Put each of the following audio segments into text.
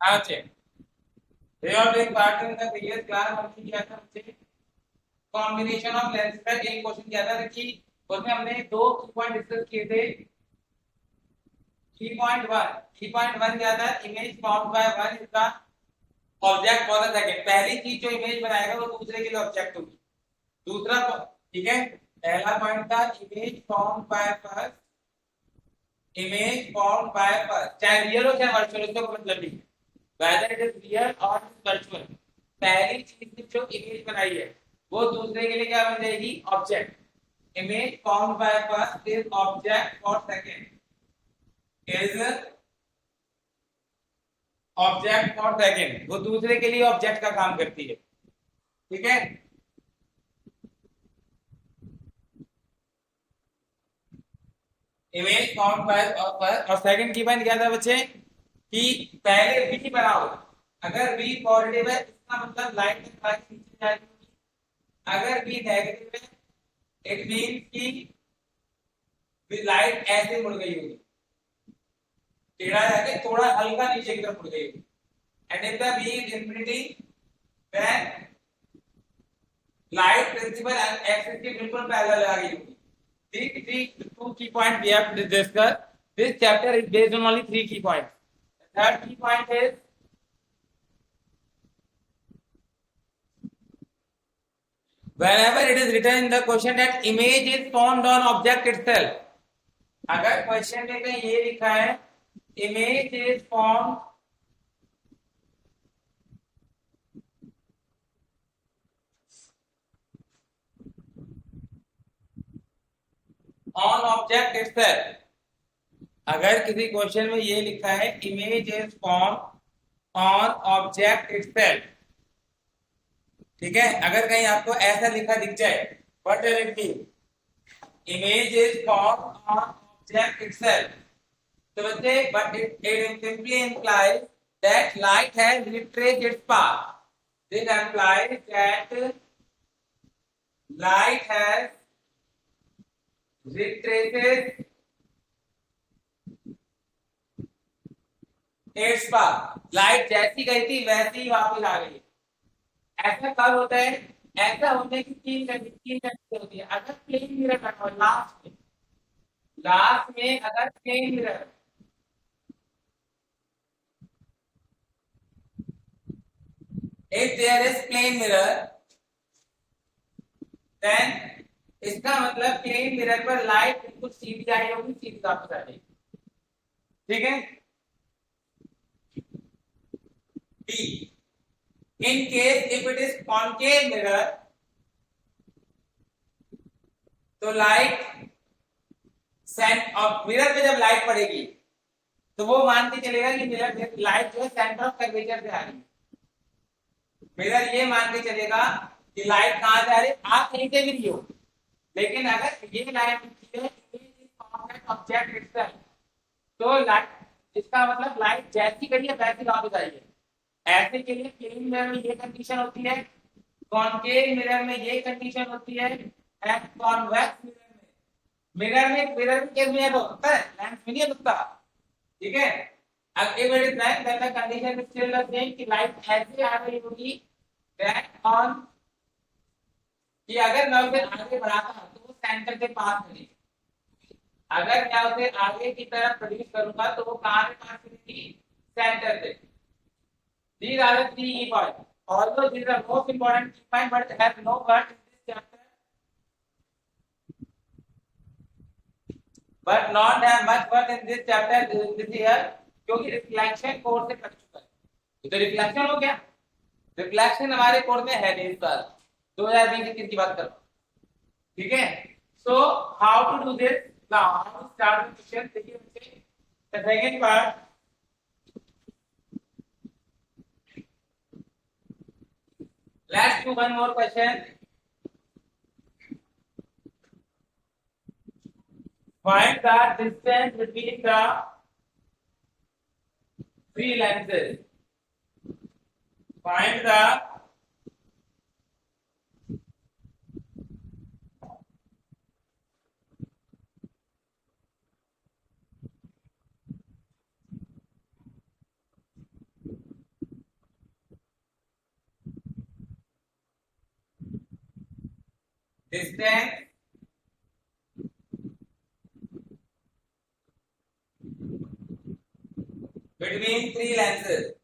अच्छा, ray of एक part in the previous class हमने किया था बच्चे कॉम्बिनेशन ऑफ लेंस का एक क्वेश्चन किया था कि उसमें हमने दो की पॉइंट डिस्कस किए थे। की पॉइंट वन क्या था, image form by one is the object for the second. पहली चीज जो इमेज बनाएगा वो दूसरे के लिए ऑब्जेक्ट होगी। दूसरा, ठीक है, पहला पॉइंट था image form by first, image form by first, चाहे रियल हो चाहे वर्चुअल, उसका कोई मतलब नहीं है, वेदर इट इज रियल और वर्चुअल। पहली चीज जो इमेज बनाई है वो दूसरे के लिए क्या बन जाएगी, object. Image form by first is object for second, is object for second, वो दूसरे के लिए ऑब्जेक्ट का काम करती है। ठीक है, इमेज फॉर्म बाय और सेकंड की पॉइंट क्या था बच्चे कि पहले वी बनाओ। अगर वी पॉजिटिव है इसका मतलब लाइट नीचे जाएगी, अगर वी नेगेटिव है इट मींस कि लाइट ऐसे मुड़ गई होगी, टेढ़ा जाके थोड़ा हल्का नीचे की तरफ मुड़ गई होगी। And if the v is infinity then light principal axis के बिल्कुल पैरेलल आ गई होगी। Two key points we have discussed. This chapter is based on only three key points. The third key point is whenever it is written in the question that image is formed on object itself. अगर question में कहीं ये लिखा है image is form on object itself, अगर किसी question में ये लिखा है image is form on object itself, ठीक है, अगर कहीं आपको ऐसा लिखा दिख जाए what does it mean, image is formed on object itself, तो बच्चे but it simply implies that light has retraced its path. This implies that light has retraced its path. Light जैसी गई थी वैसी ही वापस आ गई। ऐसा कब होता है, ऐसा होने की तीन कंडीशन होती है। अगर प्लेन मिरर रखा हो लास्ट में अगर plane mirror, if there is plane mirror then इसका मतलब प्लेन मिरर पर लाइट बिल्कुल सीधी आई होगी, सीधी वापस आ जाएगी। ठीक है, be in case if it is concave mirror तो लाइट सेंट ऑफ मिरर पे जब लाइट पड़ेगी तो वो मान के चलेगा कि मिरर लाइट जो है सेंटर ऑफ कर्वेचर से आ रही है। मिरर ये मान के चलेगा कि लाइट कहां से आ रही है, आप कहीं से भी नहीं हो, लेकिन अगर ये लाइट ऑब्जेक्ट इटसेल्फ तो लाइट इसका मतलब लाइट जैसी गई है वैसी वापस आई है। ऐसे के लिए प्लेन मिरर में ये कंडीशन होती है, कॉनकेव मिरर में ये कंडीशन होती है, एंड कॉन्वेक्स मिरर में केस में तो होता है, लेंस में नहीं होता। ठीक है, अब if it is like then the condition is still the same कि लाइट ऐसे आ रही होगी दैट ऑन, कि अगर मैं उसे आगे बढ़ाता हूं तो वो सेंटर से पास करेगी, अगर मैं उसे आगे की तरफ प्रोड्यूस करूंगा तो वो कहां से पास करेगी, सेंटर से। These are the three key points. Although these are most important key points, but have no word in this chapter, but not have much word in this chapter this year, क्योंकि reflection course से cut चुका है। तो reflection हो गया, reflection हमारे course में है नहीं इस बार 2020 की बात कर, ठीक है। So how to do this, now how to start the question. देखिए बच्चे, the second part, let's do one more question. Find the distance between the three lenses. Find the distance between three lenses.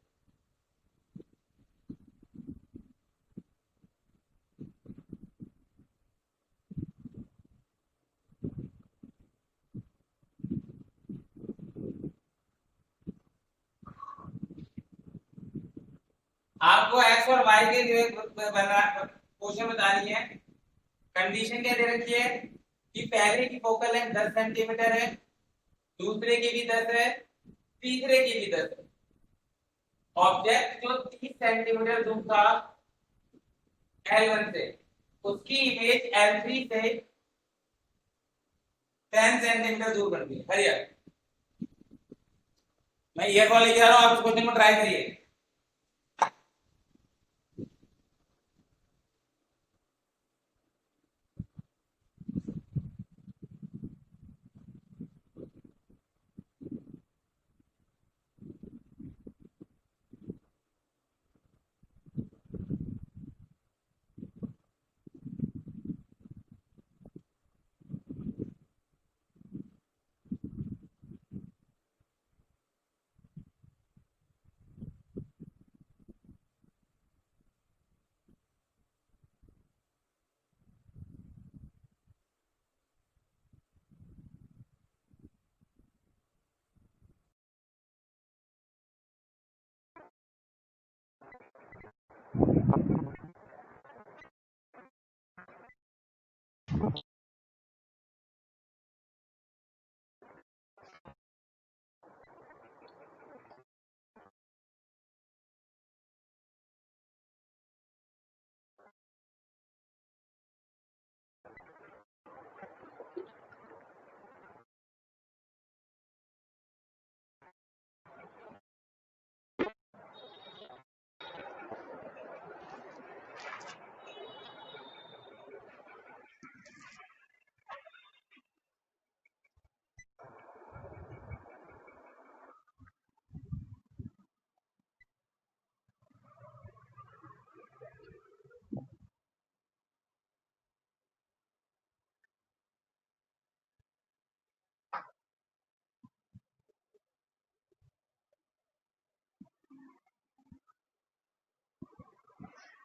आपको x और Y के जो question बतानी है। Condition क्या दे रखी है कि पहले की फोकल लेंथ 10 सेंटीमीटर है, दूसरे की भी 10 है, तीसरे की भी 10 है। ऑब्जेक्ट जो 30 सेंटीमीटर दूर था L1 से, उसकी इमेज L3 से 10 सेंटीमीटर दूर बनती है। हरिया मैं ईयरफोन लेके आ रहा हूं, आप इस क्वेश्चन को ट्राई करिए।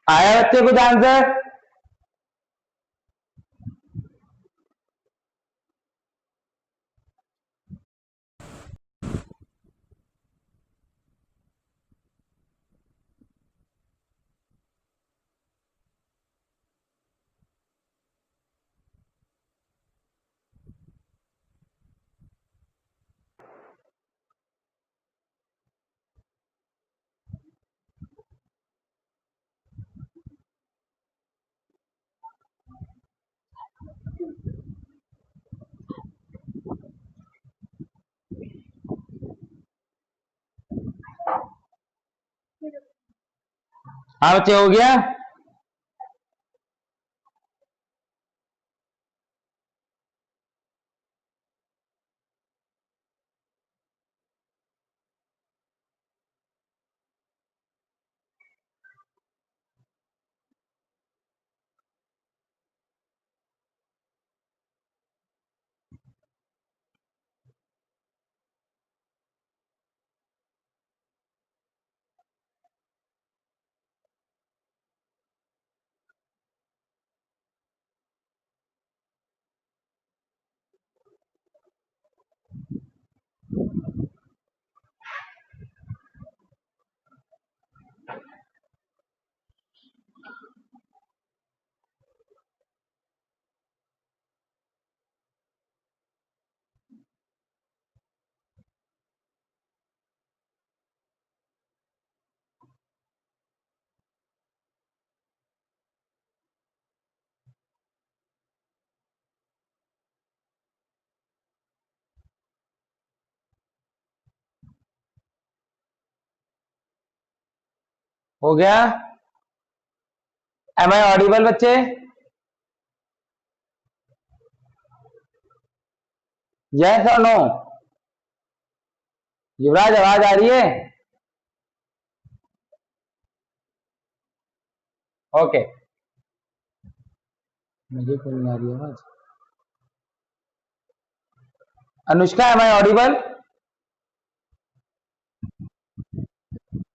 आया बच्चे कुछ आंसर? हाँ बच्चे हो गया। हो गया। एम आई ऑडिबल बच्चे? यस और नो? युवराज आवाज आ रही है? ओके मुझे कोई नहीं आ रही आवाज। Anushka, am I audible?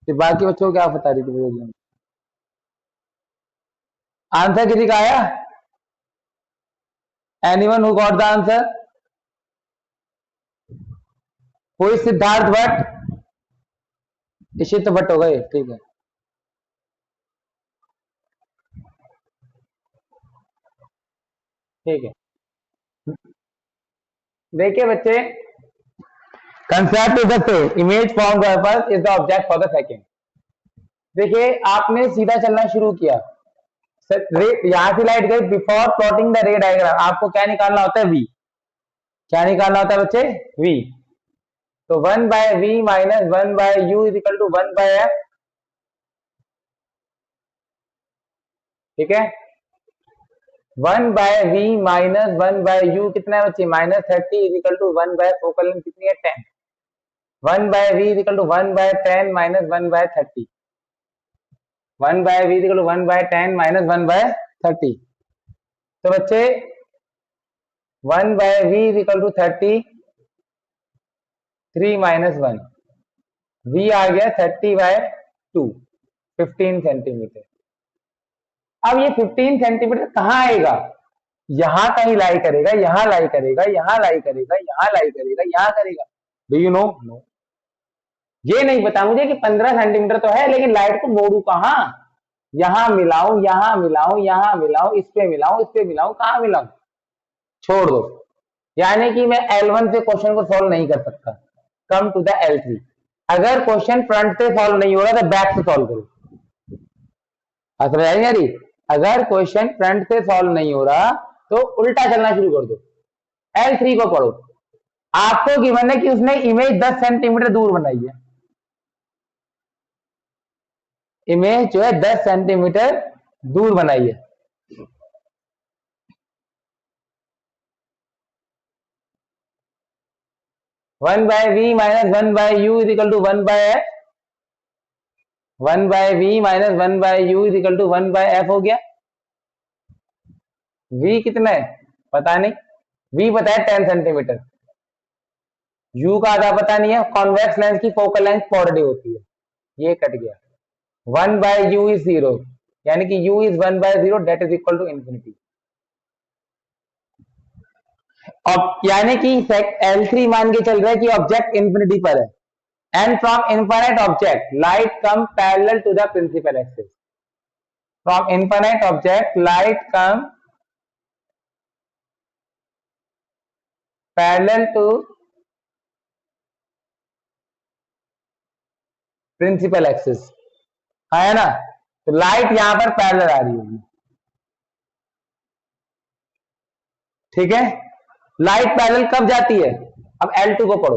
फिर बाकी बच्चों को क्या बता रही थी? आंसर किसी का आया? Anyone who got the answer? कोई सिद्धार्थ भट्ट? इशित भट्ट हो गए, ठीक है। ठीक है, देखिए बच्चे, concept is the same, image form purpose is the object for the second. देखिए आपने सीधा चलना शुरू किया, यहां से लाइट गई, बिफोर प्लॉटिंग द रे डायग्राम आपको क्या निकालना होता है? वी। क्या निकालना होता है बच्चे? वी। तो 1 by v minus 1 by u is equal to 1 by f. ठीक है, 1 by v minus 1 by u कितना है बच्चे? -30 is equal to 1 by focal length कितनी है? 10। 1 by v is equal to 1 by 10 minus 1 by 30। 1 by v is equal to 1 by 10 minus 1 by 30। तो बच्चे 1 by v is equal to 30, 3 minus 1, V आ गया 30 bye 2, 15 centimetre. अब ये 15 centimetre कहाँ आएगा? यहां कहीं लाई करेगा, यहां लाई करेगा, यहां लाई करेगा, यहां लाई करेगा, यहां करेगा। Do you know? नो, ये नहीं पता मुझे कि 15 सेंटीमीटर तो है, लेकिन लाइट को मोड़ू कहां? यहां मिलाऊं, यहां मिलाऊं, यहां मिलाऊं, इस पे मिलाऊं, इस पे मिलाऊं, कहां मिलाऊं? छोड़ दो, यानी कि मैं L1 से क्वेश्चन को सॉल्व नहीं कर सकता। Come to the L3। अगर क्वेश्चन फ्रंट से सॉल्व नहीं हो रहा तो बैक से सॉल्व करो। समझ आई यारी? अगर क्वेश्चन फ्रंट से सॉल्व नहीं हो रहा तो उल्टा चलना शुरू कर दो, L3 को पढ़ो। आपको गिवन है कि उसने इमेज 10 सेंटीमीटर दूर बनाई है, इमेज जो है 10 सेंटीमीटर दूर बनाई है। One by v minus 1 by u is equal to 1 by F. 1 by v minus 1 by u is equal to 1 by f हो गया। v कितना है पता नहीं, v पता है 10 सेंटीमीटर, u का आधा पता नहीं है। कॉन्वेक्स लेंस की फोकल लेंथ 40 होती है, ये कट गया। 1 बाय यू इज 0, यानी कि u is 1 by 0, that is equal to infinity. यानी कि L3 मान के चल रहा है कि ऑब्जेक्ट इंफिनिटी पर है। And from infinite object light come parallel to the principal axis. From infinite object light come parallel to principal axis, है ना? तो लाइट यहां पर पैरेलल आ रही होगी, ठीक है। लाइट पैरेलल कब जाती है? अब L2 को पढ़ो।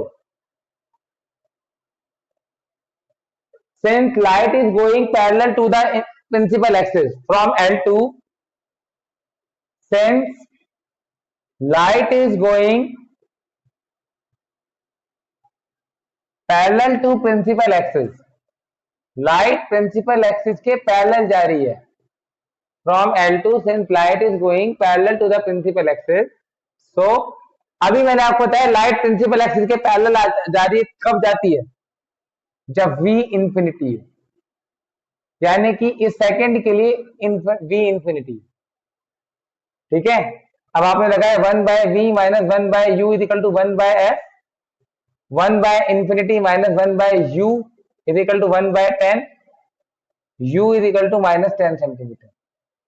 Since light is going parallel to the principal axis from L2, since light is going parallel to principal axis, light principal axis के पैरेलल जा रही है। From L2, since light is going parallel to the principal axis, so अभी मैंने आपको बताया light principal axis के parallel जा रही है, कब जाती है? जब v इंफिनिटी है, यानी कि इस सेकंड के लिए v इंफिनिटी, ठीक है। अब आपने लगाया 1 by v minus 1 by u is equal to 1 by F. 1 by infinity minus 1 by u is equal to 1 by 10, u is equal to -10 centimetre.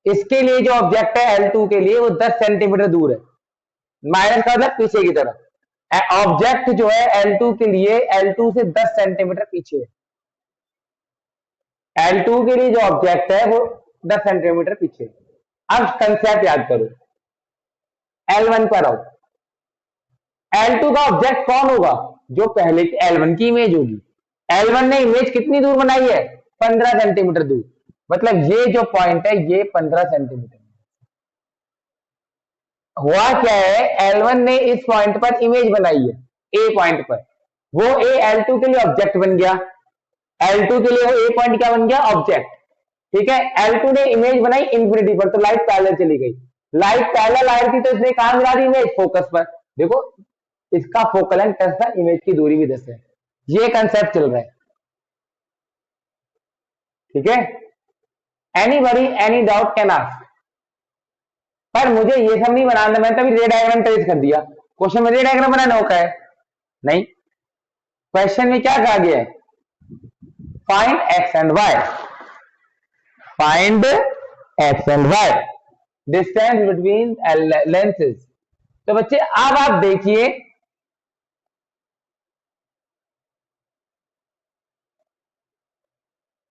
इसके लिए जो ऑब्जेक्ट है L2 के लिए वो 10 सेंटीमीटर दूर है, माइनस का मतलब पीछे की तरफ। ऑब्जेक्ट जो है L2 के लिए L2 से 10 सेंटीमीटर पीछे है। L2 के लिए जो ऑब्जेक्ट है वो 10 सेंटीमीटर पीछे है। अब कंसेप्ट याद करो, L1 पर आओ। L2 का ऑब्जेक्ट कौन होगा? जो पहले L1 की इमेज होगी। L1 ने इमेज कितनी दूर बनाई है? 15 सेंटीमीटर दूर, मतलब ये जो पॉइंट है ये 15 सेंटीमीटर। हुआ क्या है, L1 ने इस पॉइंट पर इमेज बनाई है, ए पॉइंट पर। वो ए L2 के लिए ऑब्जेक्ट बन गया, L2 के लिए वो ए पॉइंट क्या बन गया? ऑब्जेक्ट, ठीक है। L2 ने इमेज बनाई इंफिनिटी पर, तो लाइट पैरेलल चली गई। लाइट पैरेलल आ रही थी तो इसने कहां मिला दी इमेज, फोकस पर। देखो इसका फोकल लेंथ 10 था, इमेज की दूरी भी 10 है। ये कंसेप्ट चल रहा है, ठीक है। Anybody any doubt can ask. पर मुझे ये सब नहीं बनाना, मैंने तभी रे डायग्राम ट्रेस कर दिया। क्वेश्चन में रे डायग्राम बनाना होता है नहीं, क्वेश्चन में क्या कहा गया है, find x and y, find x and y, distance between lenses. तो बच्चे अब आप देखिए,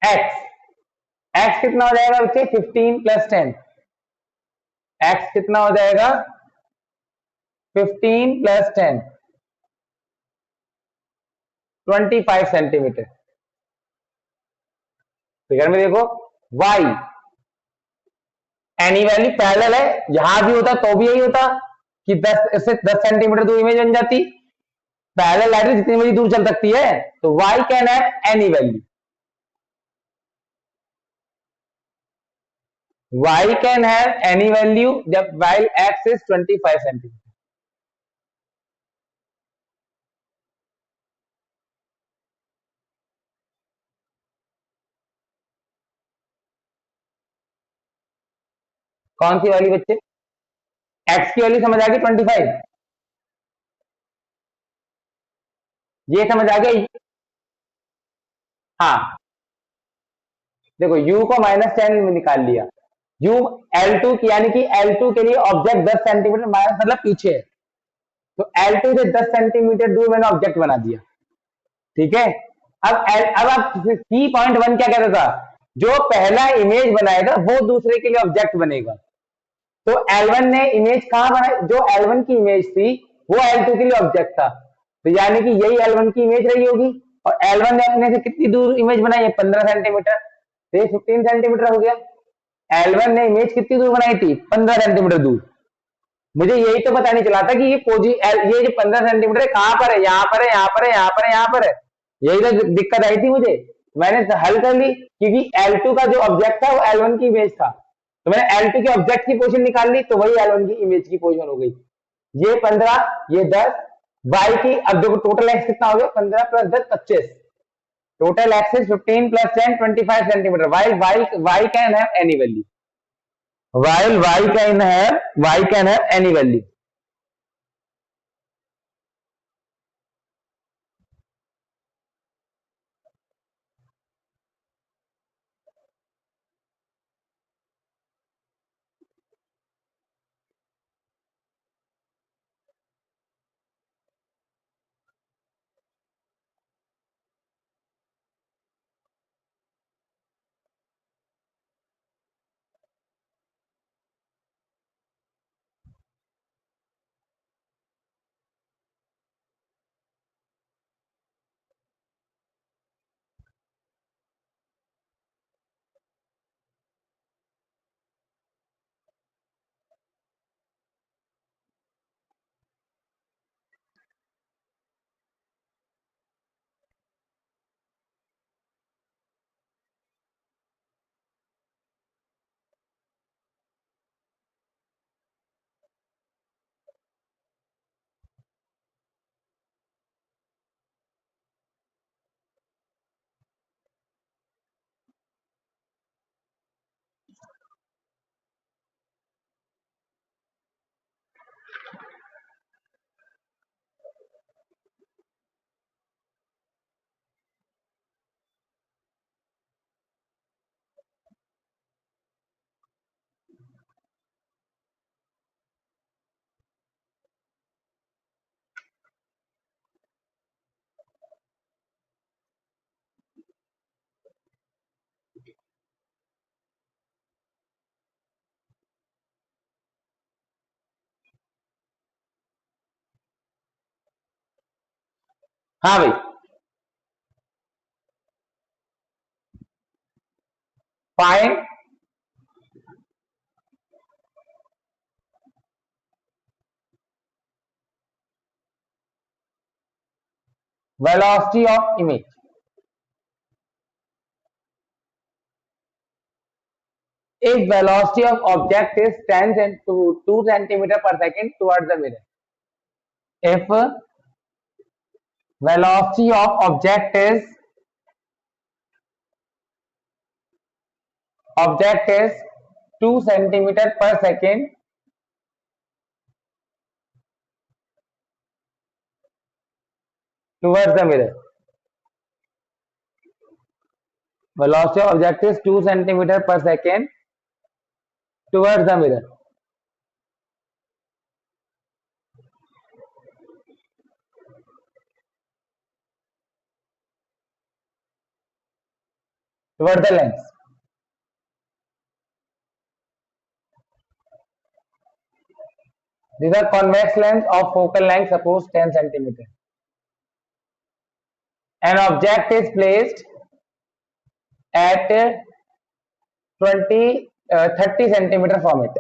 एक्स, एक्स कितना हो जाएगा बच्चे, 15 प्लस 10, एक्स कितना हो जाएगा 15 प्लस 10, 25 सेंटीमीटर। फिगर में देखो, वाई एनी वैल्यू पैरेलल है, यहां भी होता तो भी यही होता कि 10 से 10 सेंटीमीटर दूर इमेज बन जाती। पैरेलल लाइट जितनी बड़ी दूर चल सकती है, तो y can have any value, y can have any value जब वाइल एक्स इज 25 सेंटीमीटर। कौन सी वाली बच्चे, एक्स की वैल्यू समझ आ गई 25, ये समझ आ गया। हाँ देखो u को -10 में निकाल लिया, u L2 की, यानी कि L2 के लिए ऑब्जेक्ट 10 सेंटीमीटर माइनस मतलब पीछे है, तो L2 से 10 सेंटीमीटर दूर मैंने ऑब्जेक्ट बना दिया, ठीक है। अब आप की पॉइंट 1 क्या कहता था, जो पहला इमेज बनाएगा वो दूसरे के लिए ऑब्जेक्ट बनेगा। तो L1 ने इमेज कहां बनाई, जो L1 की इमेज थी वो L2 के लिए ऑब्जेक्ट था, तो यानी कि यही L1 की इमेज रही होगी, और L1 ने अपने से कितनी दूर इमेज बनाई है, 15 सेंटीमीटर, तो ये 15 सेंटीमीटर हो गया। L1 ने इमेज कितनी दूर बनाई थी, 15 सेंटीमीटर दूर। मुझे यही तो पता नहीं चला था कि ये जो 15 सेंटीमीटर कहां पर है, यहाँ पर है, यहाँ पर है, यहाँ पर है, यहाँ पर है, यही तो दिक्कत आई थी मुझे। मैंने हल कर ली, क्योंकि L2 का जो ऑब्जेक्ट था वो L1 की इमेज था, तो मैंने L2 के ऑब्जेक्ट की पोजीशन निकाल ली, तो वही L1 की इमेज की पोजीशन हो गई। ये 15, ये 10, वाई की, अब देखो टोटल एक्स कितना हो गया, 15 plus 10 25, total x is 15 plus 10 25 centimetre. Y can have any value, while y can have any value। हाँ भाई, find velocity of image. if velocity of object is 2 centimeter per second towards the mirror, if velocity of object is 2 centimeter per second towards the mirror, velocity of object is 2 centimeter per second towards the mirror. Towards the lens. These are convex lens of focal length suppose 10 centimeter. An object is placed at 30 centimeter from it.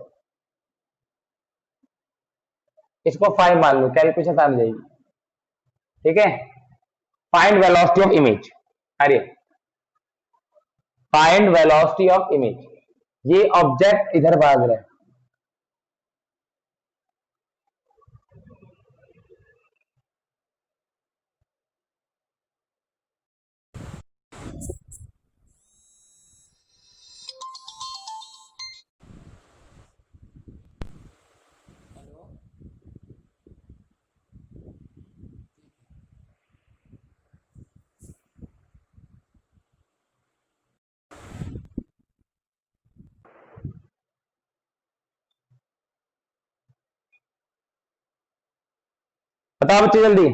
इसको 5 मान लो, calculation आ जाएगी. ठीक है. Find velocity of image. अरे find velocity of image. ये object इधर भाग रहा है. बताओ बच्चे जल्दी.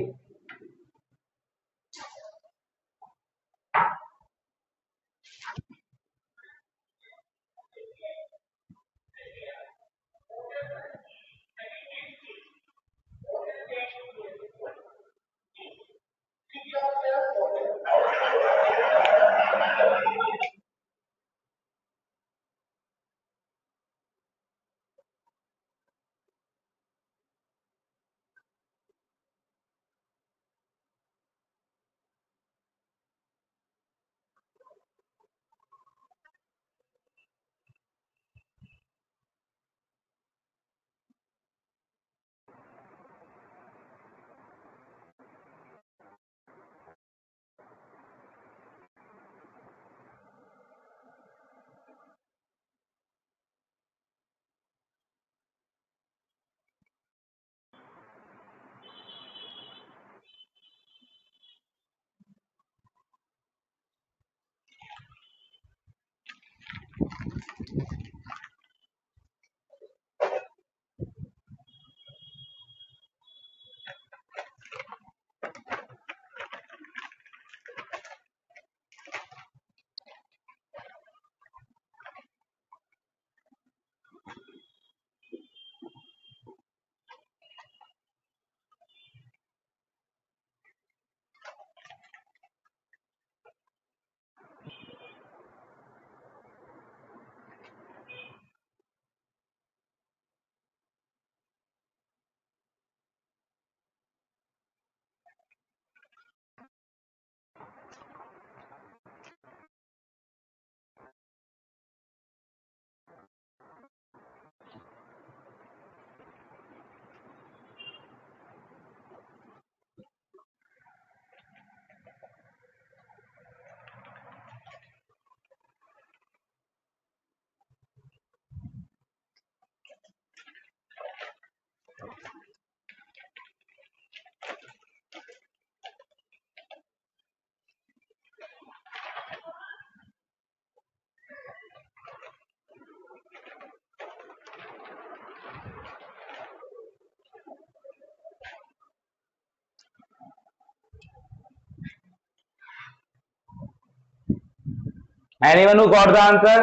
Anyone who got the answer?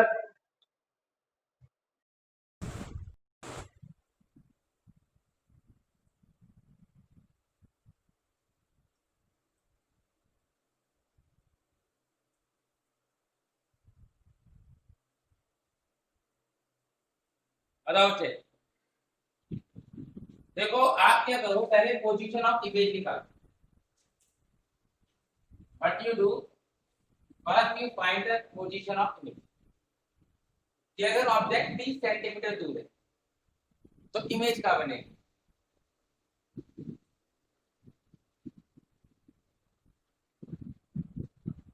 बताओ बच्चे. देखो आप क्या करो, पहले पोजीशन ऑफ इमेज निकालो. What you do, first you find the position of image. कि अगर ऑब्जेक्ट 30 सेंटीमीटर दूर है तो इमेज क्या बनेगी?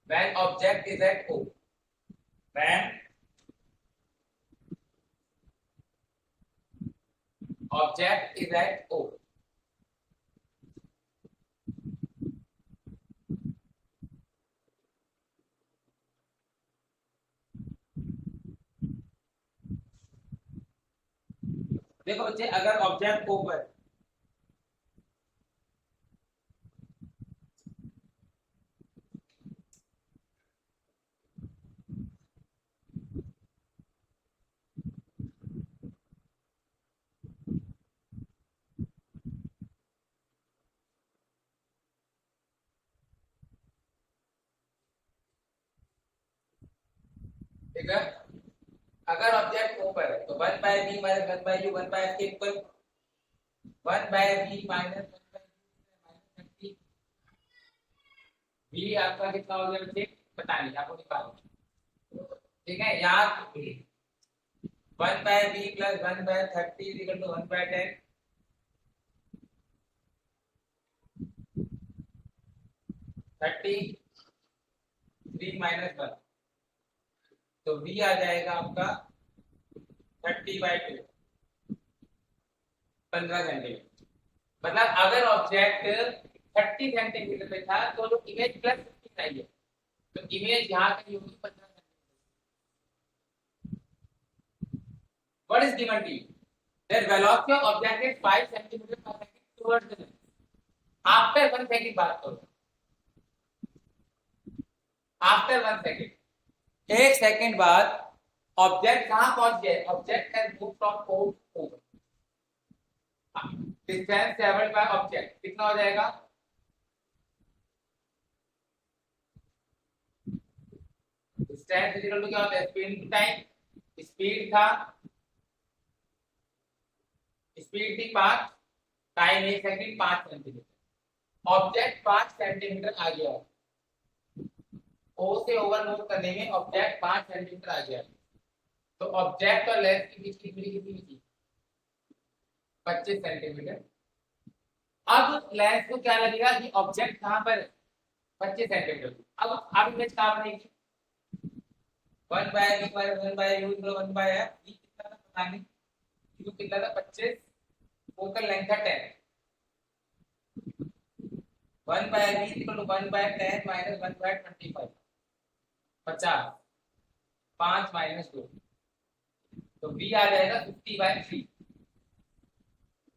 When object is at O, when object is at O, देखो बच्चे अगर ऑब्जेक्ट O पर ठीक है, अगर ऑब्जेक्ट O पर है तो 1 by b minus 1 by u 1 by f के equal 1 by b minus 1 by minus 30 b आपका कितना हो गया बच्चे पता नहीं आपको निकालना, ठीक है, याद 1 by b plus 1 by 30 equal to 1 by 10 3 minus 1 तो v आ जाएगा आपका 30/2 15 सेंटीमीटर। मतलब अगर ऑब्जेक्ट 30 सेंटीमीटर पे था तो जो इमेज प्लस 15 आई है तो इमेज यहाँ कहीं होगी 15 centimetre. What is given to you that velocity of object is 5 centimetre per second towards the lens after 1 second बात करो, आफ्टर 1 सेकंड, एक सेकंड बाद ऑब्जेक्ट कहां पहुंच गया? Object has move from O to O, distance travelled by object कितना हो जाएगा? डिस्टेंस इक्वल टू क्या होता है? Speed into time. स्पीड था, स्पीड थी 5, time 1 second 5 centimetre, object 5 centimetre आ गया, O से ओवर मूव करने में ऑब्जेक्ट 5 सेंटीमीटर आ गया, तो ऑब्जेक्ट और लेंस के बीच की दूरी कितनी थी? 25 सेंटीमीटर। अब लेंस को क्या लगेगा कि ऑब्जेक्ट कहां पर है? 25 सेंटीमीटर। अब इमेज कहां बनेगी? 1 by b by 1 by u 1 by f, b कितना था पता नहीं, u कितना था 25, फोकल लेंथ था 10, 1 by b equal to 1 by 10 minus 1 by 25, 50, 5 minus 2 तो b आ जाएगा 50/3,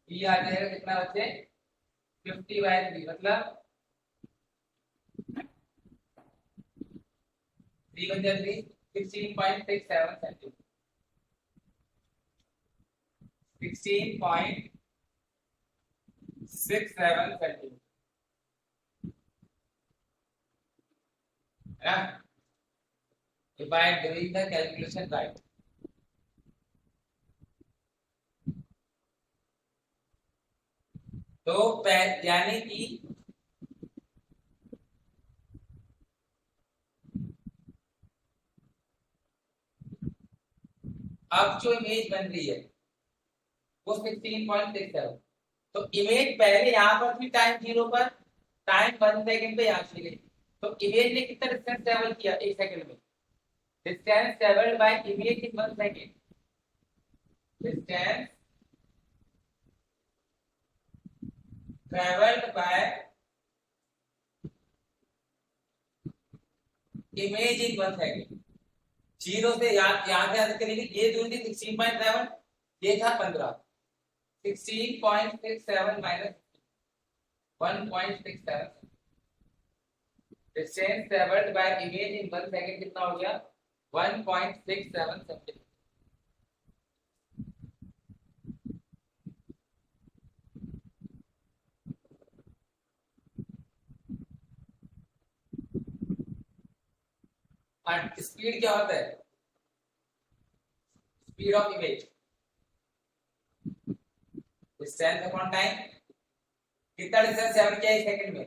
b आ जाएगा कितना बच्चे? 50/3 मतलब 3 बन जाएगा 16.67 सेंटीमीटर, 16.67 सेंटीमीटर है ना? If I am doing the calculation right, तो यानी कि अब जो इमेज बन रही है वो 16.67, तो इमेज पहले यहाँ पर थी टाइम 0 पर, टाइम 1 सेकंड पे यहाँ चली गई, तो इमेज ने कितना डिस्टेंस ट्रेवल किया 1 सेकंड में? Distance travelled by image in 1 second, distance travelled by image in 1 second. 0 से यहाँ से आगे करेंगे, ये दूरी थी 16.7, ये था 15, 16.67 minus 1.67, distance travelled by image in 1 second कितना हो गया? 1.67 सेंटीमीटर। और स्पीड क्या होता है? Speed of image distance upon time, कितना डिस्टेंस ट्रैवल किया 1 सेकंड में?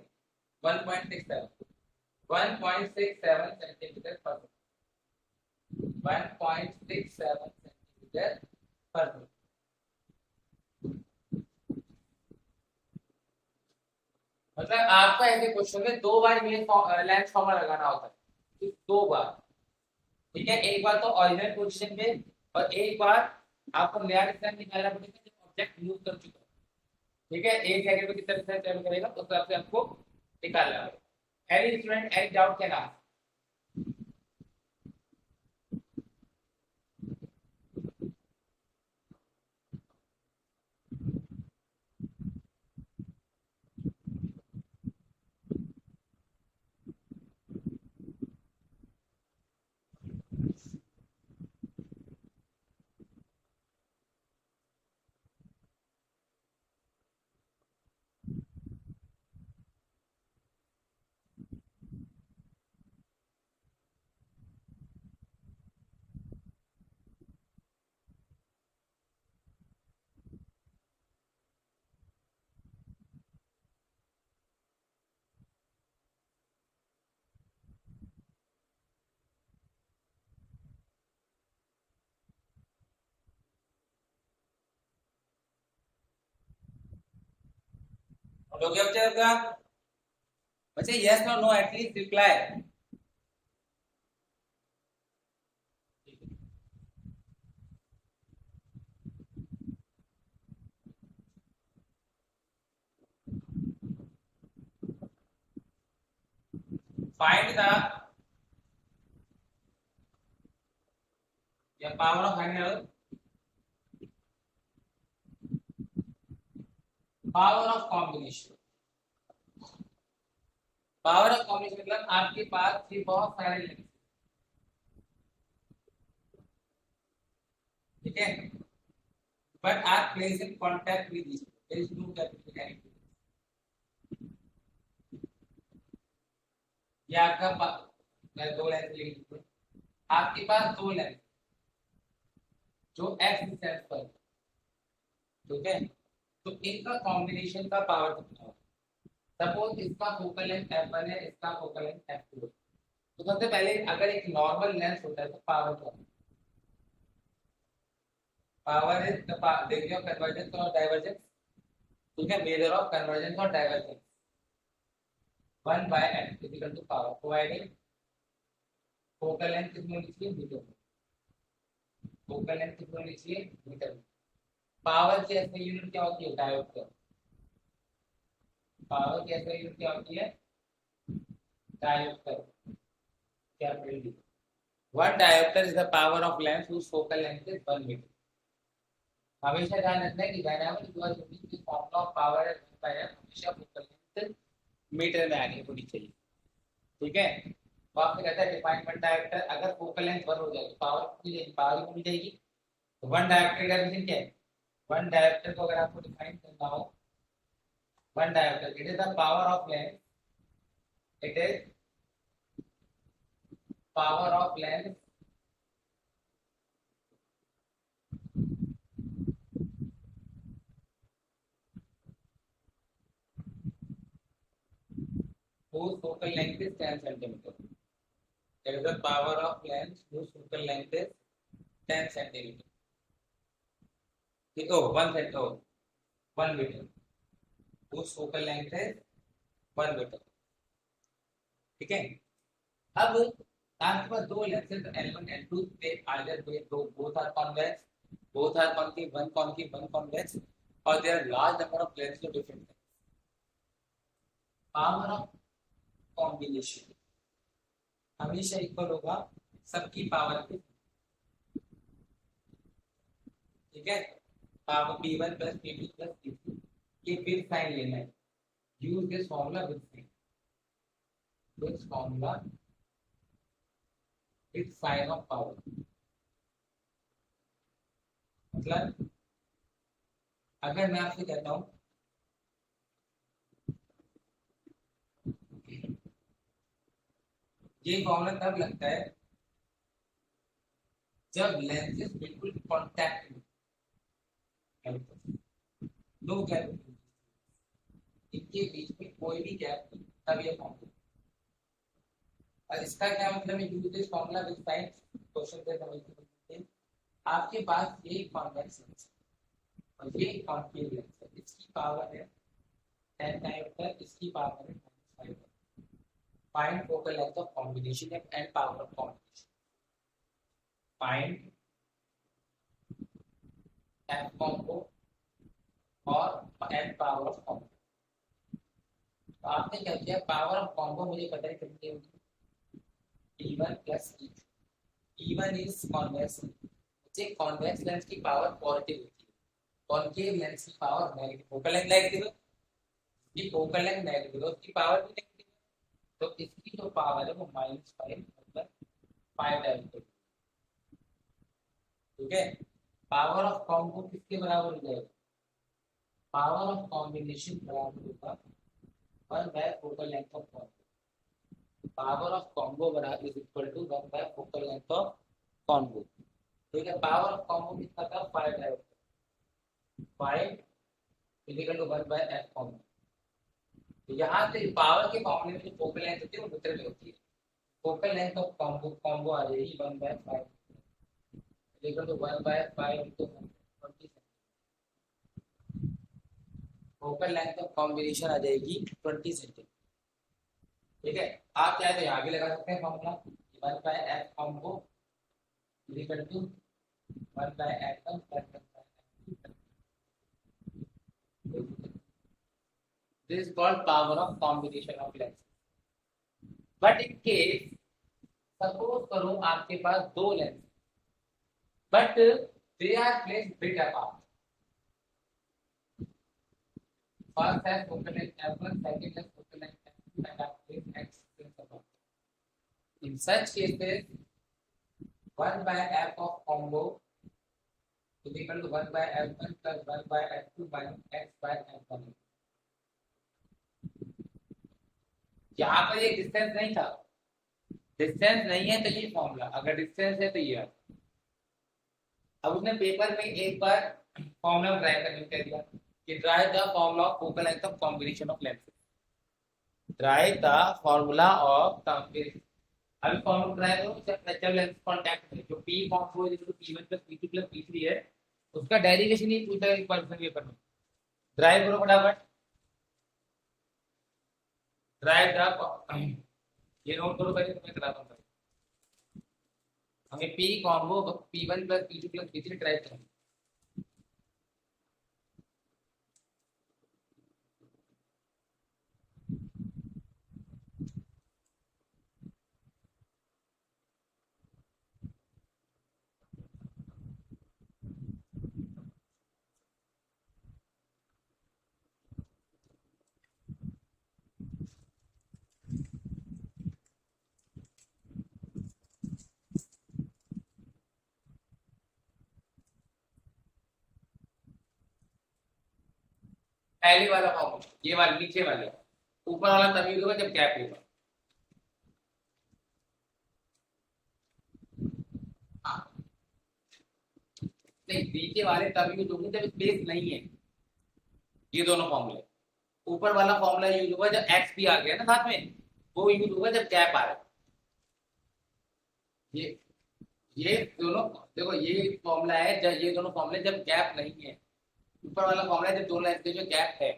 1.67 सेंटीमीटर पर सेकंड। 1.67 सेंटीमीटर पर मीटर। मतलब आपका ऐसे क्वेश्चन में 2 बार ये लेंथ फॉर्मूला लगाना होता है, 2 बार। ठीक है, एक बार तो ओरिजिनल पोजीशन पे और एक बार आपको नया डिस्टेंस निकालना पड़ेगा जब ऑब्जेक्ट मूव कर चुका है। ठीक है, 1 सेकंड में कितना डिस्टेंस ट्रेवल करेगा उस हिसाब से आपको निकालना है। Any student any doubt can ask. हो गया बच्चे आपका? बच्चे यस और no at least reply. Find the या power of angle, power of combination. Power of combination मतलब आपके पास भी बहुत सारे लेंस, ठीक है, but are place in contact with each there is no capital. ये आपका मैं 2 लेंस ले लूं, आपके पास 2 लेंस जो एक्स डिस्टेंस पर, ठीक है, तो इनका कॉम्बिनेशन का पावर कितना होगा? सपोज इसका फोकल लेंथ f1 है, इसका फोकल लेंथ f2 है। तो सबसे पहले अगर एक नॉर्मल लेंस होता है तो पावर क्या है? पावर इज द देखिए कन्वर्जेंस और डाइवर्जेंस, ठीक है, मेजर ऑफ कन्वर्जेंस और divergence 1/n equal to power providing focal length कितनी होनी चाहिए मीटर में, फोकल लेंथ कितनी होनी चाहिए मीटर में। पावर की ऐसे यूनिट क्या होती है? डायोप्टर। पावर की ऐसे यूनिट क्या होती है? Dioptre, capital D. One diopter is the power of lens whose focal length is 1 meter. हमेशा ध्यान रखना है कि whenever you are using the formula of power as 1/n, हमेशा focal length मीटर में आनी होनी चाहिए, ठीक है। तो आपसे कहता है डिफाइन वन डायोप्टर, अगर फोकल लेंथ 1 हो जाए तो पावर कितनी जाएगी? पावर मिल जाएगी। तो वन डायोप्टर का डेफिनेशन क्या है? वन डायोप्टर को अगर आपको डिफाइन करना हो, one dioptre it is the power of length, it is power of length whose focal length is 10 centimeter. That is the power of lens whose focal length is 10 centimeter. Oh, 1 meter. Whose focal length is 1 meter. ठीक है। अब आपके पास 2 lenses L1 L2 पे either they both are convex, both are concave, one concave, one convex, or there are large number of lenses of different lengths. Power of combination हमेशा equal होगा सबकी power के, ठीक है। Power P1 plus P2 plus P3, ये with sign लेना है। Use this formula with sign, this formula with sign of power. मतलब अगर मैं आपसे कहता हूं ये फॉर्मूला तब लगता है जब लेंसेज बिल्कुल कांटेक्ट में, नो गैप, इनके बीच में कोई भी गैप नहीं, तब ये फॉर्मूला। और इसका क्या मतलब है? Use this formula with sign question से समझते हैं। आपके पास ये कॉन्वेक्स लेंस और ये कॉन्केव लेंस है, इसकी पावर है 10 डायोप्टर, इसकी पावर है -5। Find focal length of combination and power of combination. Find F combo और एंड पावर ऑफ कॉम्बो। तो आपने क्या किया, पावर ऑफ कॉम्बो मुझे पता है कितनी होगी, T1 plus E2। E1 is convex, मुझे कॉन्वेक्स लेंस की पावर पॉजिटिव होती है, कॉन्केव लेंस की power negative. Focal length negative है, ये फोकल लेंथ नेगेटिव है, उसकी पावर भी नेगेटिव है, तो इसकी जो पावर है वो -5 मतलब 5 डायोमीटर। ठीक है, पावर ऑफ कॉम्बो किसके बराबर हो जाएगा, पावर ऑफ कॉम्बिनेशन बराबर होगा 1 by focal length of combo. Power of combo बराबर is equal to 1 by focal length of combo. ठीक है, पावर ऑफ कॉम्बो कितना था, 5 dioptre, 5 equal to 1 by F combo. तो यहाँ से पावर के मामले में जो फोकल लेंथ होती है वो मीटर में होती है, focal length of combo combo आ जाएगी 1/5 equal to 1/5 into 20। Focal length of combination आ जाएगी 20 सेंटीमीटर। ठीक है, आप चाहे तो यहाँ भी लगा सकते हैं formula, 1/f combo equal to 1/f1 plus 1/f2। This is called power of combination of lens. But in case suppose करो आपके पास दो lens but they are placed bit apart. First है फोकल लेंथ f1, सेकंड है focal length f2 and are placed at distance apart. In such cases 1 by f of combo is equal to 1 by f1 plus 1 by f2 minus x by f1। यहाँ पर ये distance नहीं था, distance नहीं है तो ये फॉर्मूला, अगर डिस्टेंस है तो ये। अब उसने पेपर में एक बार फॉर्मूला ड्राइव करने को कह दिया कि derive the formula of focal length of combination of lenses, derive the formula of combination. अभी फॉर्मूला ड्राइव करो, जब नेचुरल लेंस कांटेक्ट में जो p combo is equal to p1 plus p2 plus p3 है, उसका डेरिवेशन ही पूछा है एक बार पेपर में। ड्राइव करो फटाफट, ड्राइव द, ये नोट करो पहले, मैं कराता हूं। हमें p combo p1 plus p2 plus p3 drive करना है। पहले वाला फॉर्मूला, ये वाला नीचे वाले, ऊपर वाला तभी होगा जब गैप होगा। हाँ, नहीं नीचे वाले तभी यूज होंगे जब स्पेस नहीं है, ये दोनों फॉर्मूले। ऊपर वाला फॉर्मूला यूज होगा जब एक्स भी आ गया ना साथ में, वो यूज होगा जब गैप आ रहा है। ये ये दोनों देखो, ये फॉर्मूला है जब, ये दोनों फॉर्मूले जब गैप नहीं है। ऊपर वाला फॉर्मूला है जब दोनों लेंस के जो गैप है।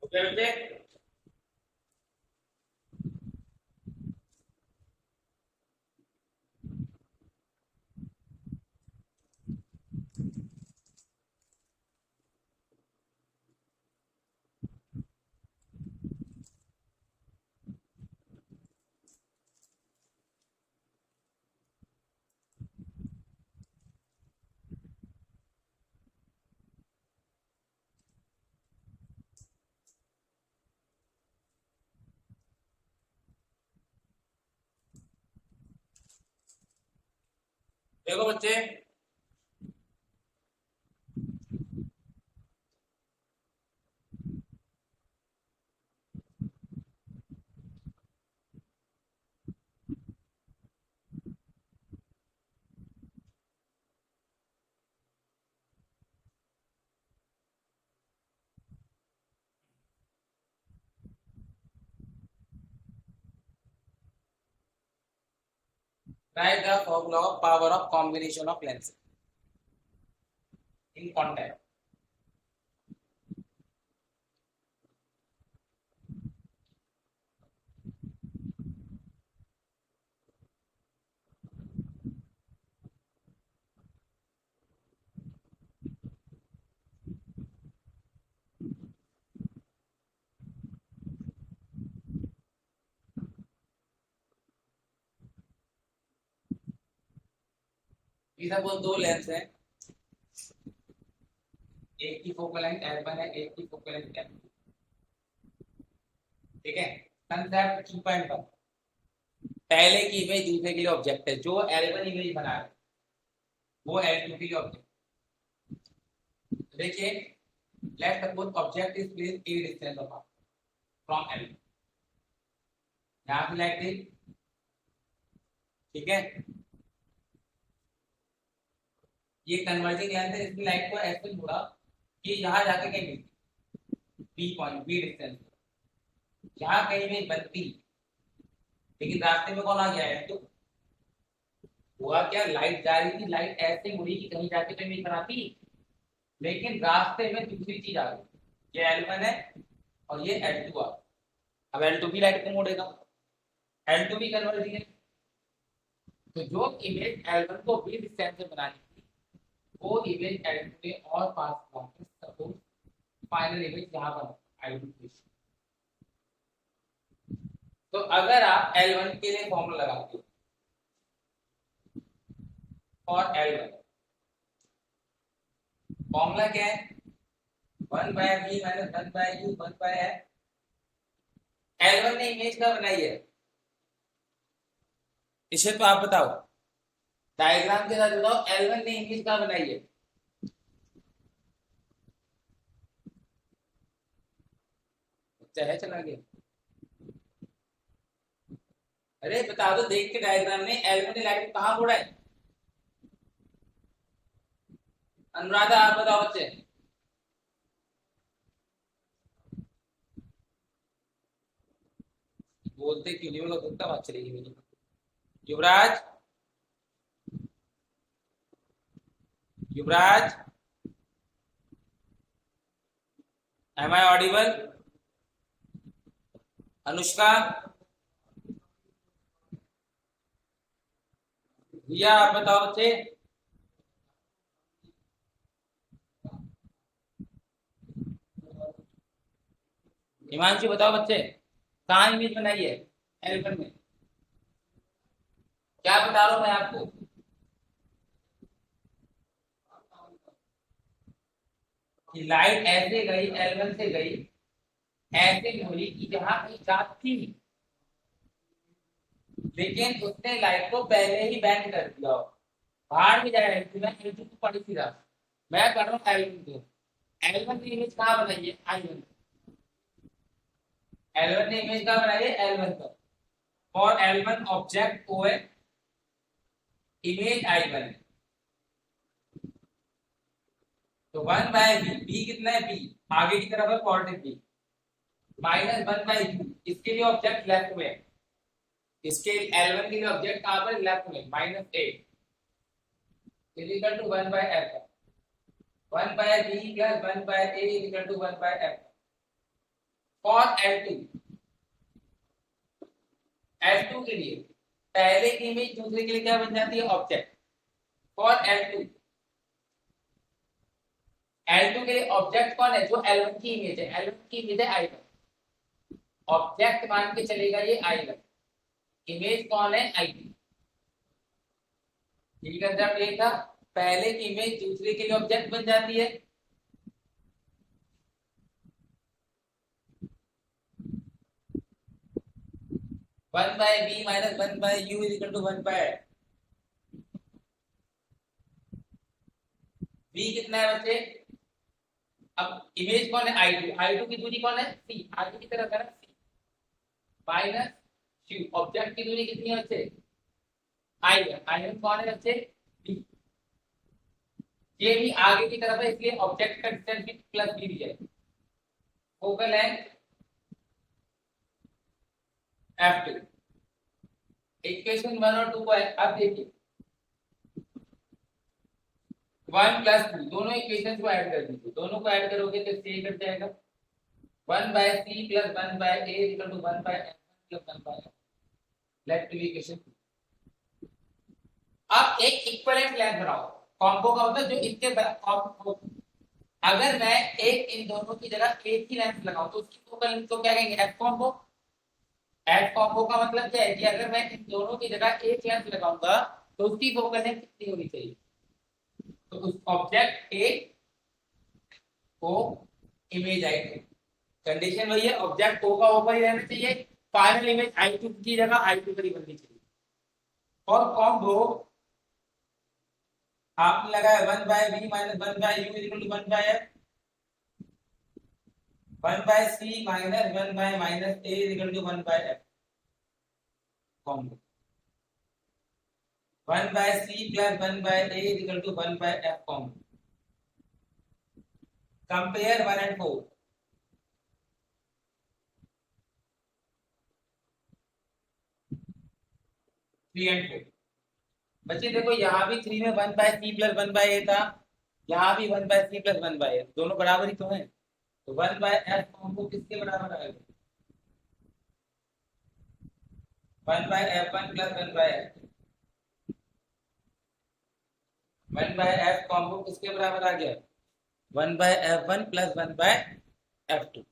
ओके बेटे, देखो बच्चे, write the formula of power of combination of lenses in contact. इधर वो दो लेंस हैं, एक की फोकल लेंथ L1 है, एक की फोकल लेंथ L2। ठीक है, कंसेप्ट 2.1, पहले की इमेज दूसरे के लिए ऑब्जेक्ट है। जो L1 इमेज बना रहे वो L2 के लिए ऑब्जेक्ट। देखिए, let suppose object is placed a distance apart from L1। यहां पे लाइट दी, ठीक है, ये कन्वर्जिंग लेंस है, इसकी लाइट को ऐसे मुड़ा कि यहाँ जाके कहीं मिलती, बी पॉइंट, बी डिस्टेंस, यहाँ कहीं भी बनती, लेकिन रास्ते में कौन आ गया है? तो हुआ क्या, लाइट जा रही थी, लाइट ऐसे मुड़ी कि कहीं जाके तो नहीं बनाती, लेकिन रास्ते में दूसरी चीज आ गई। ये L1 है और ये L2 आ गया। अब L2 की लाइट को मोड़ेगा, L2 भी कन्वर्जिंग है। तो जो इमेज L1 को बी डिस्टेंस से बनानी थी, वो इमेज L2 ने और पास करके सपोज फाइनल इमेज यहाँ पर I2। तो अगर आप L1 के लिए फॉर्मूला लगाते हो और L1, फॉर्मूला क्या है? 1 by b minus 1 by u 1 by L1 ने इमेज का बनाई है, इसे तो आप बताओ, डायग्राम के साथ बताओ, L1 ने इमेज का बनाई है। चाहे चला गया, अरे बता दो, देख के डायग्राम में L1 ने लाइट को कहां मोड़ा है? अनुराधा आप बताओ बच्चे। बोलते क्यों नहीं, मतलब कितना बात चलेगी मेरी। युवराज, युवराज, एम आई ऑडिबल? अनुष्का, रिया आप बताओ बच्चे। हिमांशु बताओ बच्चे, कहाँ इमेज बनाई है L1 में? क्या बता रहा हूं मैं आपको? कि लाइट ऐसे गई, L1 से गई, ऐसे मुड़ी कि जहां कहीं जात थी, लेकिन उसने लाइट को पहले ही बैंड कर दिया हो, बाहर भी जाए मैं L2 को पढ़ी थी रात, मैं पढ़ रहा हूँ L1 को। L1 की इमेज कहाँ बनाई है? I1। L1 ने इमेज कहाँ बनाई है? L1 पर। और L1 ऑब्जेक्ट को है, इमेज I1 है। तो 1 बाय बी, बी कितना है? बी आगे की तरफ है, positive b, minus 1 by u, इसके लिए ऑब्जेक्ट लेफ्ट में है, इसके L1 के लिए ऑब्जेक्ट कहां पर? लेफ्ट में, minus 8 is equal to 1 by F, 1 by b plus 1 by a is equal to 1 by f. For L2, L2 के लिए पहले की इमेज दूसरे के लिए क्या बन जाती है? ऑब्जेक्ट। फॉर L2, L2 के लिए ऑब्जेक्ट कौन है? जो L1 की इमेज है, L1 की इमेज है I1, ऑब्जेक्ट मान के चलेगा ये I1, इमेज कौन है? I2। ठीक है, जब ये था, पहले की इमेज दूसरे के लिए ऑब्जेक्ट बन जाती है। One by b minus 1 by u is equal to 1 by v कितना है बच्चे? अब इमेज कौन है? I2 की दूरी कौन है? c, आगे की तरफ है ना c माइनस q। ऑब्जेक्ट की दूरी कितनी है बच्चे? I है। I कौन है बच्चे? b। ये भी आगे की तरफ है, इसलिए ऑब्जेक्ट का डिस्टेंस भी प्लस b दिया है। Focal length f2। इक्वेशन 1 और 2 को अब देखिए, 1 प्लस 2 दोनों इक्वेशन को ऐड कर दीजिए। दोनों को ऐड करोगे तो c कट जाएगा। 1 by c plus 1 by a equal to 1 by f plus 1 by f। Let to equation. अब एक इक्विवेलेंट लेंथ बनाओ। कॉम्बो का मतलब जो इनके कॉम्बो, अगर मैं एक इन दोनों की जगह एक ही लेंथ लगाऊं तो उसकी फोकल लेंथ को क्या कहेंगे? F combo. एफ कॉम्बो का मतलब क्या है कि अगर मैं इन दोनों की जगह एक लेंथ लगाऊंगा तो उसकी फोकल लेंथ कितनी होनी चाहिए? तो उस ऑब्जेक्ट ए को इमेज आई टू, कंडीशन वही है, ऑब्जेक्ट ओ का ऊपर ही रहना चाहिए, फाइनल इमेज आई टू की जगह आई टू पर ही बननी चाहिए। और कॉम्बो आपने लगाया 1 by b minus 1 by u equal to 1 by F. 1 by c minus 1 by minus a equal to 1 by F. Combo 1 by c plus 1 by a equal to 1 by F. Combo compare 1 and 4। 3 and 4। बच्चे देखो यहाँ भी 3 में 1 by c plus 1 by a था, यहाँ भी 1 by c plus 1 by ए, दोनों बराबर ही तो है। तो 1 बाय एफ कॉम्बो किसके बराबर आएगा? 1 by F 1 plus 1 by F. 1 by F combo किसके बराबर आ गया? 1 by F 1 plus 1 by F 2।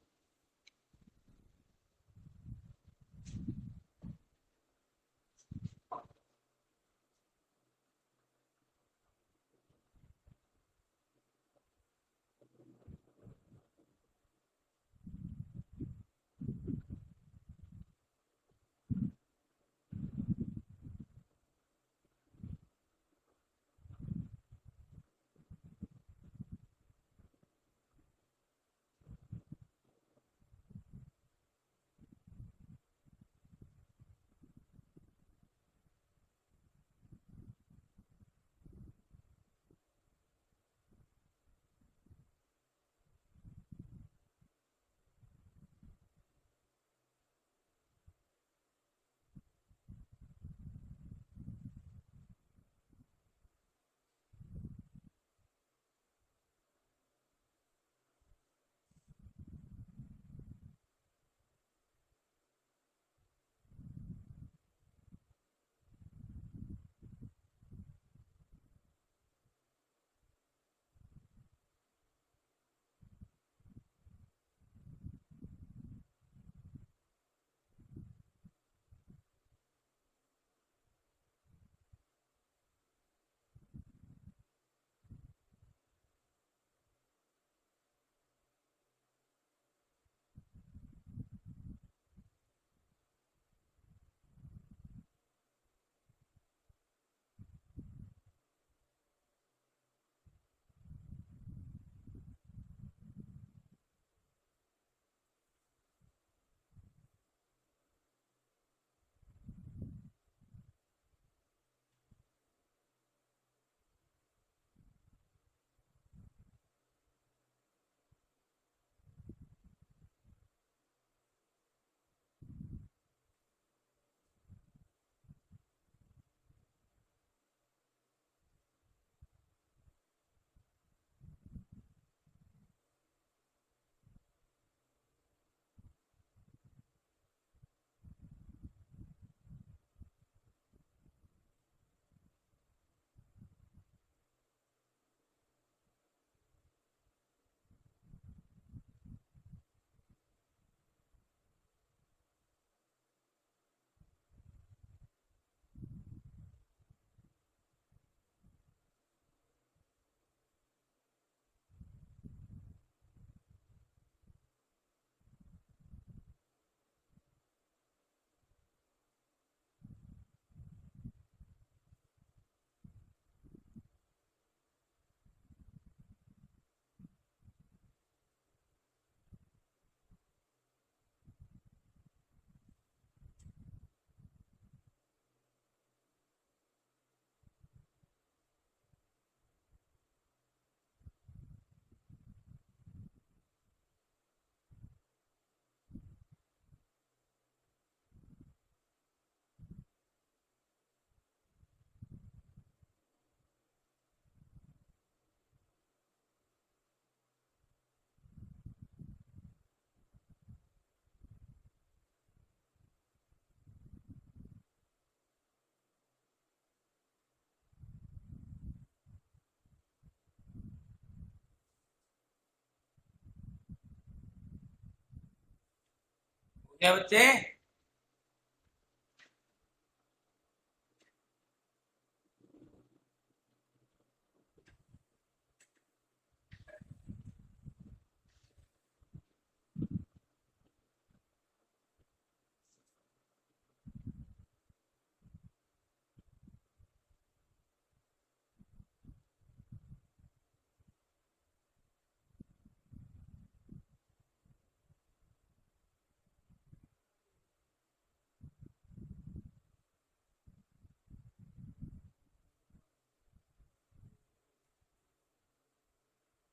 क्या बच्चे?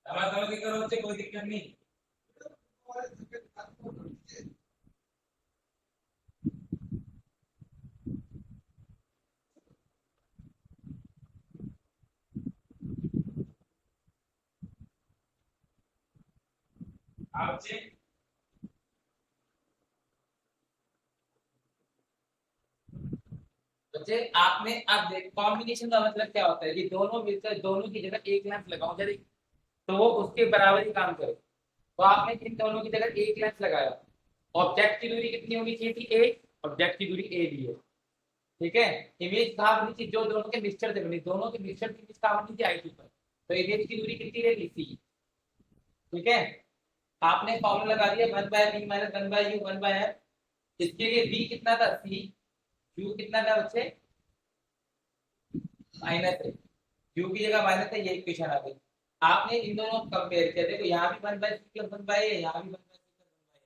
हमारा समझ के करो बच्चे, कोई दिक्कत नहीं। हाँ बच्चे, बच्चे आपने अब देख कॉम्बिनेशन का मतलब क्या होता है कि दोनों मिलकर दोनों की जगह एक लेंस लगाओ यदि तो वो उसके बराबर ही काम करे। तो आपने इन दोनों की जगह एक लेंस लगाया। ऑब्जेक्ट की दूरी कितनी होनी चाहिए थी? ए। ऑब्जेक्ट की दूरी ए दी है, ठीक है। इमेज कहाँ बनी थी? जो दोनों के मिक्सचर से बनी, दोनों के मिक्सचर की इमेज कहाँ बनी थी? आई पर। तो इमेज की दूरी कितनी रहेगी? सी, ठीक है। आपने फॉर्मूला लगा दिया 1/b माइनस 1/u 1/f। इसके लिए b कितना था? सी। u कितना था बच्चे? माइनस है। u की जगह माइनस है, ये इक्वेशन आ गई। आपने इन दोनों को कंपेयर किया, देखो यहाँ भी 1/c प्लस 1/a है, यहाँ भी 1/c प्लस 1/a है।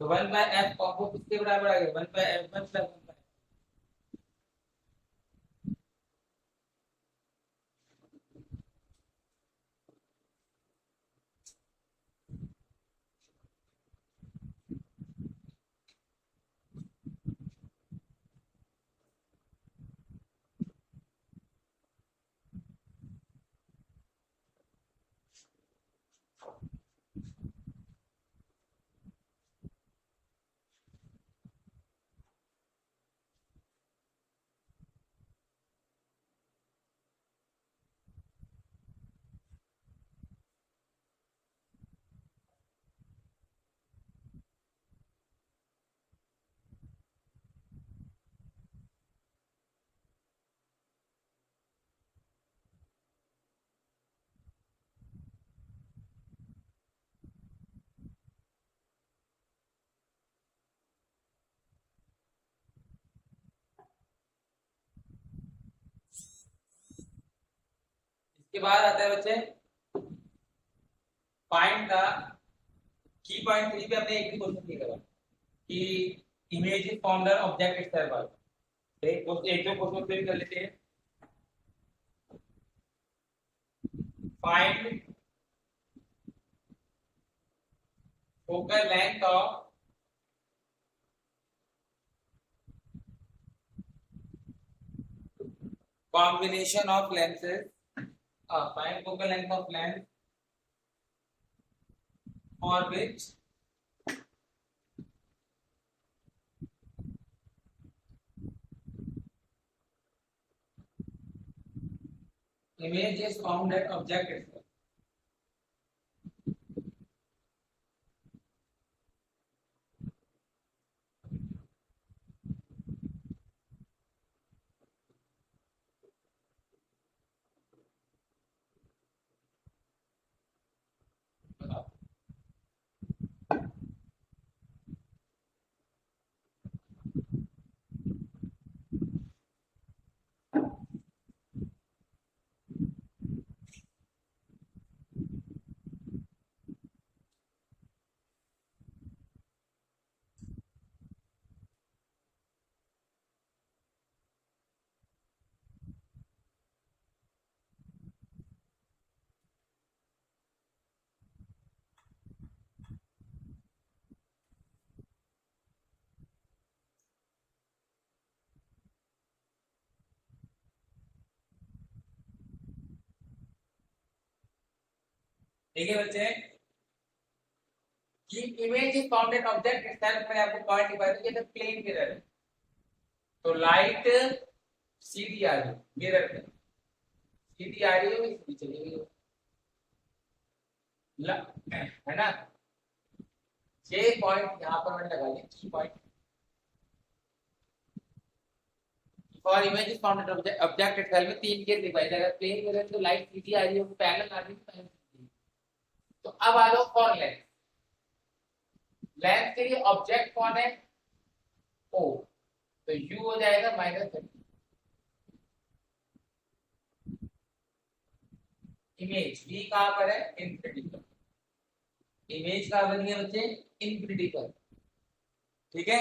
तो 1/f कॉम्बो किसके बराबर आ गया? 1/f1 plus 1/f। इसके बाद आता है बच्चे फाइंड द की पॉइंट 3 पे हमने एक भी क्वेश्चन नहीं करा कि image is formed on object itself. एक दो क्वेश्चन पे भी कर लेते हैं। Find focal length of combination of lenses, find focal length of lens for which image is formed at object itself। ठीक है बच्चे, कि image is found at object itself में आपको पॉइंट दिखा दिया था प्लेन मिरर है। तो लाइट सीधी आ रही मिरर में, सीधी आ रही है, सीधी चली गई है ना। जे पॉइंट यहाँ पर मैंने लगा लिया, की point for image is found object at में तीन केस दिखाई जाएगा। प्लेन मिरर तो लाइट सीधी आ रही है, पैरेलल आ रही है। तो अब आ जाओ फॉर लेंथ। लेंथ के लिए ऑब्जेक्ट कौन है? ओ, तो u हो जाएगा -30। इमेज v कहां पर है? इंफिनिटी पर। इमेज कहां बनी है बच्चे? इंफिनिटी पर। ठीक है,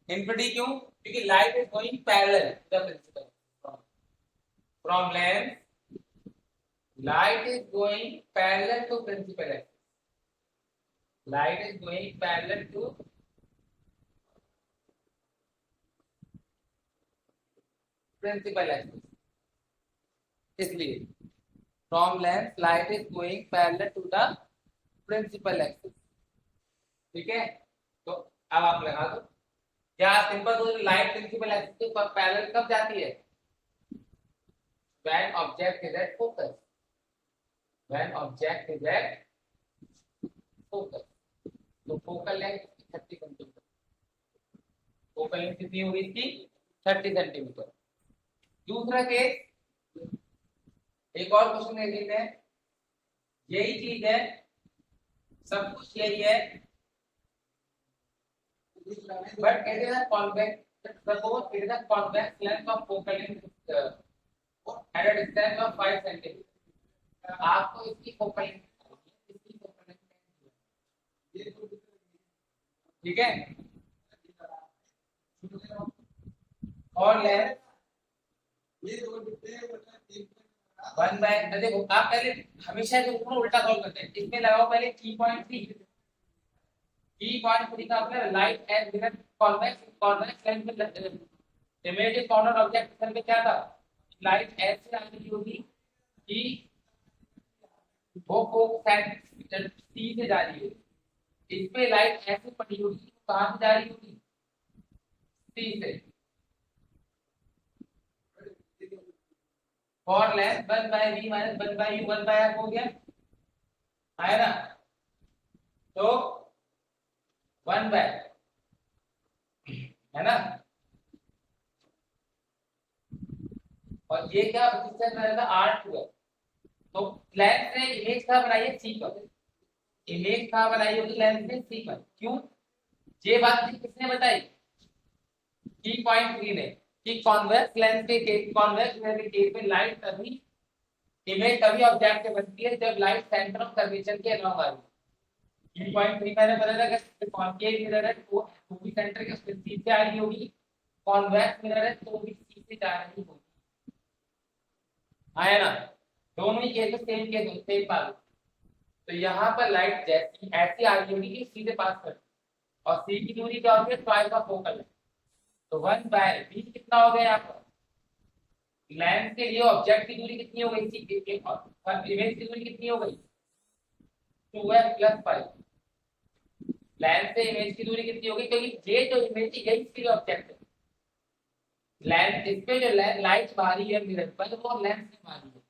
इंफिनिटी क्यों? क्योंकि light is going parallel to the principal from length. Light is going parallel to principal axis. Light is going parallel to principal axis, इसलिए from length light is going parallel to the principal axis. ठीक है, तो अब आप लगा दो क्या simple. तो लाइट प्रिंसिपल एक्सिस के पैरेलल कब जाती है? When object is at focus. When object is at focus. तो focal length 30 centimetre. Focal length कितनी होगी इसकी? 30 सेंटीमीटर। दूसरा केस, एक और क्वेश्चन दे देते हैं। यही चीज है, सब कुछ यही है, but it is a convex. Suppose it is a convex length of focal length at a distance of 5 centimetre. आपको इसकी फोकल लेंथ, इसकी फोकल लेंथ, ठीक है, और लेंथ 1 बाय, देखो आप पहले हमेशा जो ऊपर उल्टा सॉल्व करते हैं, इसमें लगाओ पहले की पॉइंट 3। की पॉइंट 3 का मतलब light as mirror convex lens में image is found on object में क्या था? लाइट ऐसे आ रही होगी कि वो फोकस सी से जा रही होगी। इस पे लाइट ऐसे पड़ी होगी, कहां से जा रही होगी? सी से। For length 1 by v minus 1 by u 1 by r हो गया, है ना? तो 1 बाय, है ना? और ये क्या रेजिस्टेंस रहेगा? R2 है। तो लेंथ ने इमेज कहां बनाई है? सी पर। इमेज कहां बनाई होगी लेंथ ने? सी पर। क्यों? ये बात किसने बताई? की पॉइंट 3 ने, कि कॉन्वेक्स लेंस के केस, कॉन्वेक्स लेंस के केस में लाइट तभी, इमेज तभी ऑब्जेक्ट से बनती है जब लाइट सेंटर ऑफ कर्वेचर के अलोंग आ रही है। की पॉइंट 3 मैंने बताया कि कॉन्केव मिरर है तो भी सेंटर के सी से आ रही होगी, कॉन्वेक्स मिरर है तो भी सी से जा रही होगी, है ना? दोनों ही केस में सेम केस होते हैं पास। तो यहाँ पर लाइट जैसी ऐसी आ रही होगी कि सी से पास कर, और सी की दूरी क्या होगी? ट्वाइस ऑफ फोकल है। तो 1 बाय v कितना हो गया यहाँ पर? लेंस के लिए ऑब्जेक्ट की दूरी कितनी हो गई थी? इमेज की दूरी कितनी हो गई? 2f plus 5। लेंस से इमेज की दूरी कितनी होगी? क्योंकि ये जो इमेज है यही इसके ऑब्जेक्ट है। लेंस, इस पे जो लाइट मारी है मिरर पर, वो लेंस से मारी है।